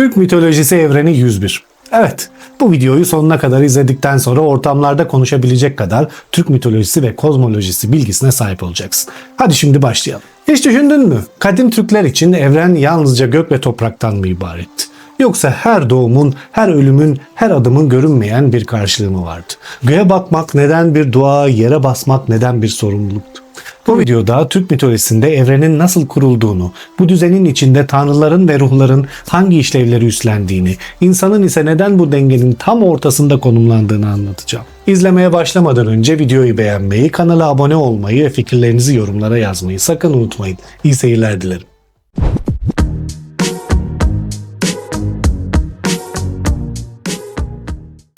Türk mitolojisi evreni 101. Evet, bu videoyu sonuna kadar izledikten sonra ortamlarda konuşabilecek kadar Türk mitolojisi ve kozmolojisi bilgisine sahip olacaksın. Hadi şimdi başlayalım. Hiç düşündün mü? Kadim Türkler için evren yalnızca gök ve topraktan mı ibaretti? Yoksa her doğumun, her ölümün, her adımın görünmeyen bir karşılığı mı vardı? Göğe bakmak neden bir dua, yere basmak neden bir sorumluluktu? Bu videoda Türk mitolojisinde evrenin nasıl kurulduğunu, bu düzenin içinde tanrıların ve ruhların hangi işlevleri üstlendiğini, insanın ise neden bu dengenin tam ortasında konumlandığını anlatacağım. İzlemeye başlamadan önce videoyu beğenmeyi, kanala abone olmayı ve fikirlerinizi yorumlara yazmayı sakın unutmayın. İyi seyirler dilerim.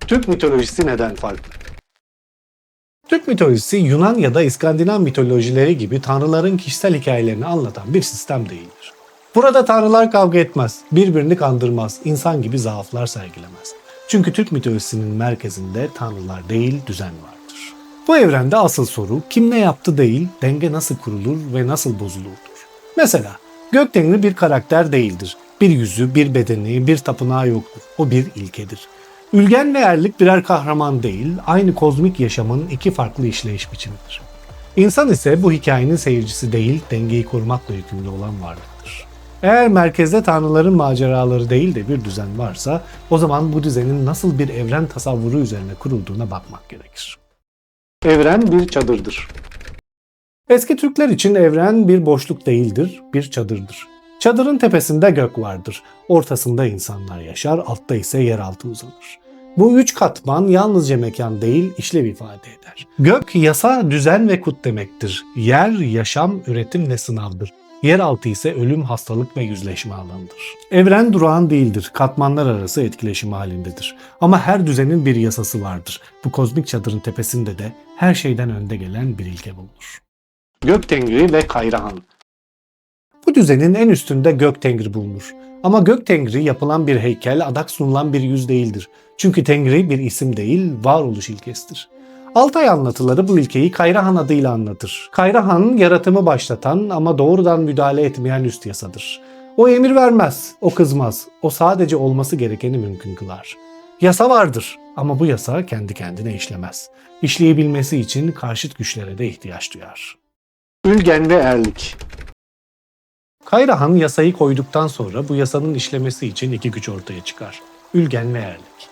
Türk mitolojisi neden farklı? Türk mitolojisi Yunan ya da İskandinav mitolojileri gibi tanrıların kişisel hikayelerini anlatan bir sistem değildir. Burada tanrılar kavga etmez, birbirini kandırmaz, insan gibi zaaflar sergilemez. Çünkü Türk mitolojisinin merkezinde tanrılar değil, düzen vardır. Bu evrende asıl soru kim ne yaptı değil, denge nasıl kurulur ve nasıl bozulurdur. Mesela Göktengri bir karakter değildir. Bir yüzü, bir bedeni, bir tapınağı yoktur. O bir ilkedir. Ülgen ve Erlik birer kahraman değil, aynı kozmik yaşamın iki farklı işleyiş biçimidir. İnsan ise bu hikayenin seyircisi değil, dengeyi korumakla yükümlü olan varlıktır. Eğer merkezde tanrıların maceraları değil de bir düzen varsa, o zaman bu düzenin nasıl bir evren tasavvuru üzerine kurulduğuna bakmak gerekir. Evren bir çadırdır. Eski Türkler için evren bir boşluk değildir, bir çadırdır. Çadırın tepesinde gök vardır. Ortasında insanlar yaşar, altta ise yeraltı uzanır. Bu üç katman yalnızca mekan değil, işlev ifade eder. Gök, yasa, düzen ve kut demektir. Yer, yaşam, üretim ve sınavdır. Yeraltı ise ölüm, hastalık ve yüzleşme alanıdır. Evren durağan değildir, katmanlar arası etkileşim halindedir. Ama her düzenin bir yasası vardır. Bu kozmik çadırın tepesinde de her şeyden önde gelen bir ilke bulunur. Göktengri ve Kayrahan. Bu düzenin en üstünde Göktengri bulunur. Ama Göktengri yapılan bir heykel, adak sunulan bir yüz değildir. Çünkü Tengri bir isim değil, varoluş ilkesidir. Altay anlatıları bu ilkeyi Kayrahan adıyla anlatır. Kayrahan, yaratımı başlatan ama doğrudan müdahale etmeyen üst yasadır. O emir vermez, o kızmaz, o sadece olması gerekeni mümkün kılar. Yasa vardır ama bu yasa kendi kendine işlemez. İşleyebilmesi için karşıt güçlere de ihtiyaç duyar. Ülgen ve Erlik. Kayrahan yasayı koyduktan sonra bu yasanın işlemesi için iki güç ortaya çıkar. Ülgen ve Erlik.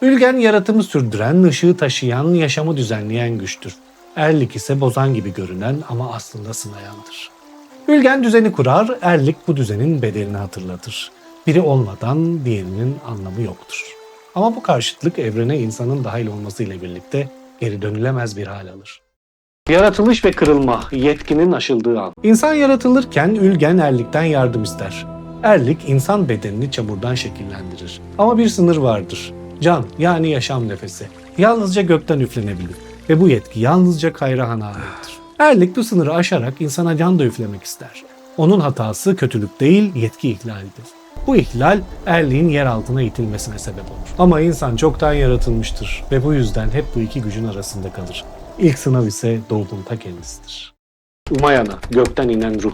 Ülgen yaratımı sürdüren, ışığı taşıyan, yaşamı düzenleyen güçtür. Erlik ise bozan gibi görünen ama aslında sınayandır. Ülgen düzeni kurar, Erlik bu düzenin bedelini hatırlatır. Biri olmadan diğerinin anlamı yoktur. Ama bu karşıtlık evrene insanın dahil olmasıyla birlikte geri dönülemez bir hal alır. Yaratılış ve kırılma, yetkinin aşıldığı an. İnsan yaratılırken Ülgen Erlik'ten yardım ister. Erlik insan bedenini çamurdan şekillendirir. Ama bir sınır vardır. Can, yani yaşam nefesi. Yalnızca gökten üflenebilir. Ve bu yetki yalnızca Kayrahan'a aittir. Erlik bu sınırı aşarak insana can da üflemek ister. Onun hatası kötülük değil, yetki ihlalidir. Bu ihlal Erlik'in yer altına itilmesine sebep olur. Ama insan çoktan yaratılmıştır ve bu yüzden hep bu iki gücün arasında kalır. İlk sınav ise doğumun ta kendisidir. Umayana, gökten inen ruh.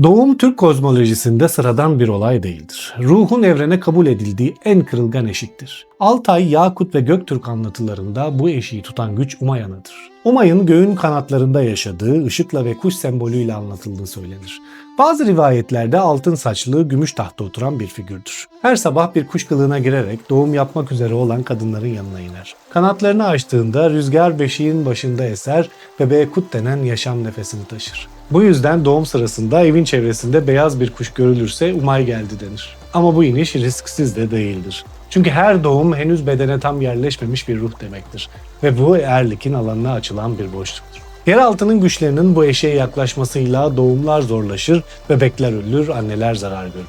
Doğum Türk kozmolojisinde sıradan bir olay değildir. Ruhun evrene kabul edildiği en kırılgan eşiktir. Altay, Yakut ve Göktürk anlatılarında bu eşiği tutan güç Umayana'dır. Umay'ın göğün kanatlarında yaşadığı, ışıkla ve kuş sembolüyle anlatıldığı söylenir. Bazı rivayetlerde altın saçlı, gümüş tahta oturan bir figürdür. Her sabah bir kuş kılığına girerek doğum yapmak üzere olan kadınların yanına iner. Kanatlarını açtığında rüzgar beşiğin başında eser, bebeğe kut denen yaşam nefesini taşır. Bu yüzden doğum sırasında evin çevresinde beyaz bir kuş görülürse Umay geldi denir. Ama bu iniş risksiz de değildir. Çünkü her doğum henüz bedene tam yerleşmemiş bir ruh demektir. Ve bu Erlik'in alanına açılan bir boşluktur. Yeraltının güçlerinin bu eşeğe yaklaşmasıyla doğumlar zorlaşır, bebekler ölür, anneler zarar görür.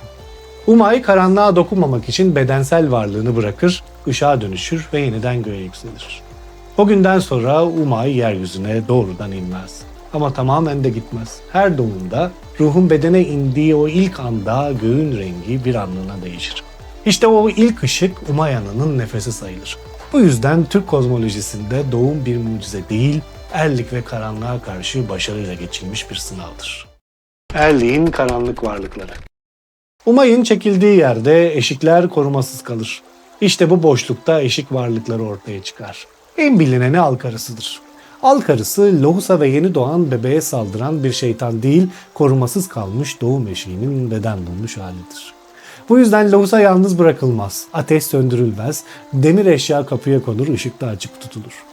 Umay karanlığa dokunmamak için bedensel varlığını bırakır, ışığa dönüşür ve yeniden göğe yükselir. O günden sonra Umay yeryüzüne doğrudan inmez. Ama tamamen de gitmez. Her doğumda ruhun bedene indiği o ilk anda göğün rengi bir anlığına değişir. İşte o ilk ışık Umayana'nın nefesi sayılır. Bu yüzden Türk kozmolojisinde doğum bir mucize değil, Erlik ve karanlığa karşı başarıyla geçilmiş bir sınavdır. Erlik'in karanlık varlıkları. Umay'ın çekildiği yerde eşikler korumasız kalır. İşte bu boşlukta eşik varlıkları ortaya çıkar. En bilineni Alk Arısı'dır. Alk Arısı, lohusa ve yeni doğan bebeğe saldıran bir şeytan değil, korumasız kalmış doğum eşiğinin beden bulmuş halidir. Bu yüzden lohusa yalnız bırakılmaz, ateş söndürülmez, demir eşya kapıya konur, ışıkta açık tutulur.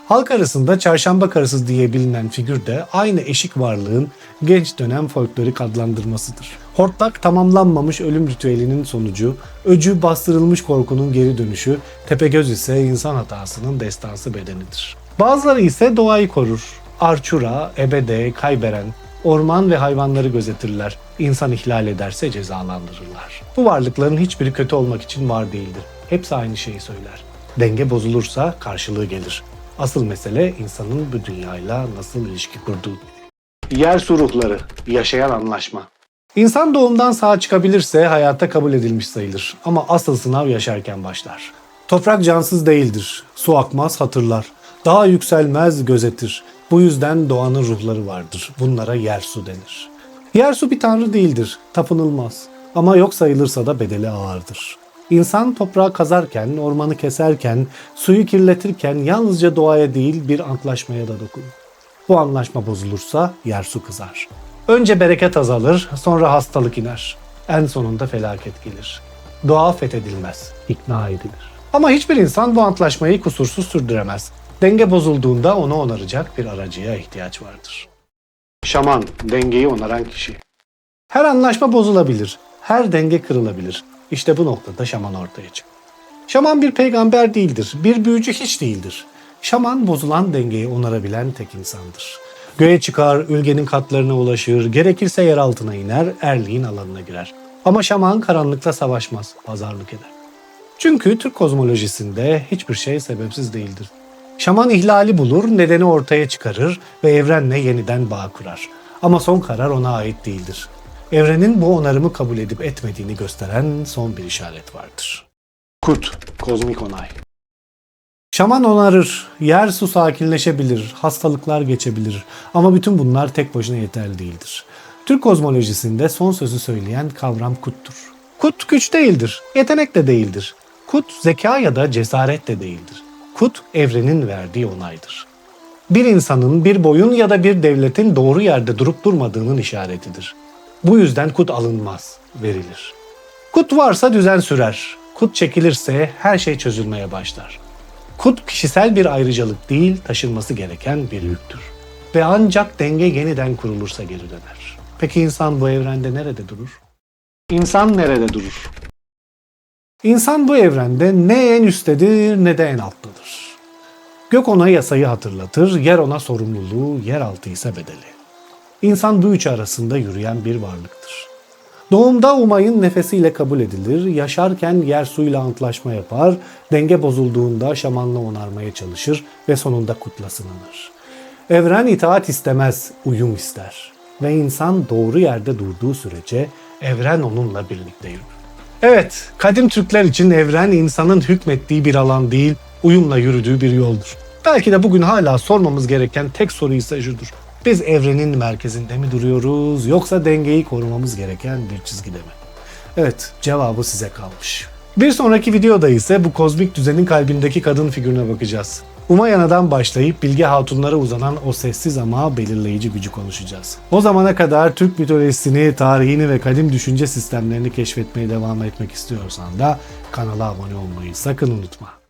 Halk arasında çarşamba karısı diye bilinen figür de aynı eşik varlığın genç dönem folklorik adlandırmasıdır. Hortlak tamamlanmamış ölüm ritüelinin sonucu, öcü bastırılmış korkunun geri dönüşü, Tepegöz ise insan hatasının destansı bedenidir. Bazıları ise doğayı korur. Arçura, Ebede, Kayberen, orman ve hayvanları gözetirler. İnsan ihlal ederse cezalandırırlar. Bu varlıkların hiçbiri kötü olmak için var değildir. Hepsi aynı şeyi söyler. Denge bozulursa karşılığı gelir. Asıl mesele insanın bu dünyayla nasıl ilişki kurduğu. Yersu ruhları, yaşayan anlaşma. İnsan doğumdan sağ çıkabilirse hayata kabul edilmiş sayılır. Ama asıl sınav yaşarken başlar. Toprak cansız değildir. Su akmaz hatırlar. Dağ yükselmez gözetir. Bu yüzden doğanın ruhları vardır. Bunlara yersu denir. Yersu bir tanrı değildir. Tapınılmaz. Ama yok sayılırsa da bedeli ağırdır. İnsan toprağı kazarken, ormanı keserken, suyu kirletirken yalnızca doğaya değil bir antlaşmaya da dokunur. Bu anlaşma bozulursa yersu kızar. Önce bereket azalır, sonra hastalık iner. En sonunda felaket gelir. Doğa fethedilmez, ikna edilir. Ama hiçbir insan bu antlaşmayı kusursuz sürdüremez. Denge bozulduğunda onu onaracak bir aracıya ihtiyaç vardır. Şaman, dengeyi onaran kişi. Her anlaşma bozulabilir, her denge kırılabilir. İşte bu noktada şaman ortaya çıkar. Şaman bir peygamber değildir, bir büyücü hiç değildir. Şaman bozulan dengeyi onarabilen tek insandır. Göğe çıkar, ülgenin katlarına ulaşır, gerekirse yer altına iner, erliğin alanına girer. Ama şaman karanlıkla savaşmaz, pazarlık eder. Çünkü Türk kozmolojisinde hiçbir şey sebepsiz değildir. Şaman ihlali bulur, nedeni ortaya çıkarır ve evrenle yeniden bağ kurar. Ama son karar ona ait değildir. Evrenin bu onarımı kabul edip etmediğini gösteren son bir işaret vardır. Kut, kozmik onay. Şaman onarır, yer su sakinleşebilir, hastalıklar geçebilir ama bütün bunlar tek başına yeterli değildir. Türk kozmolojisinde son sözü söyleyen kavram kuttur. Kut güç değildir, yetenek de değildir. Kut zeka ya da cesaret de değildir. Kut evrenin verdiği onaydır. Bir insanın, bir boyun ya da bir devletin doğru yerde durup durmadığının işaretidir. Bu yüzden kut alınmaz, verilir. Kut varsa düzen sürer. Kut çekilirse her şey çözülmeye başlar. Kut kişisel bir ayrıcalık değil, taşınması gereken bir yüktür. Ve ancak denge yeniden kurulursa geri döner. Peki insan bu evrende nerede durur? İnsan nerede durur? İnsan bu evrende ne en üsttedir ne de en alttadır. Gök ona yasayı hatırlatır, yer ona sorumluluğu, yeraltı ise bedeli. İnsan bu üçü arasında yürüyen bir varlıktır. Doğumda Umay'ın nefesiyle kabul edilir, yaşarken yer suyla antlaşma yapar, denge bozulduğunda şamanla onarmaya çalışır ve sonunda kutla sınanır. Evren itaat istemez, uyum ister. Ve insan doğru yerde durduğu sürece evren onunla birlikte yürür. Evet, kadim Türkler için evren insanın hükmettiği bir alan değil, uyumla yürüdüğü bir yoldur. Belki de bugün hala sormamız gereken tek soru ise şudur. Biz evrenin merkezinde mi duruyoruz yoksa dengeyi korumamız gereken bir çizgide mi? Evet, cevabı size kalmış. Bir sonraki videoda ise bu kozmik düzenin kalbindeki kadın figürüne bakacağız. Umayana'dan başlayıp Bilge Hatunlara uzanan o sessiz ama belirleyici gücü konuşacağız. O zamana kadar Türk mitolojisini, tarihini ve kadim düşünce sistemlerini keşfetmeye devam etmek istiyorsan da kanala abone olmayı sakın unutma.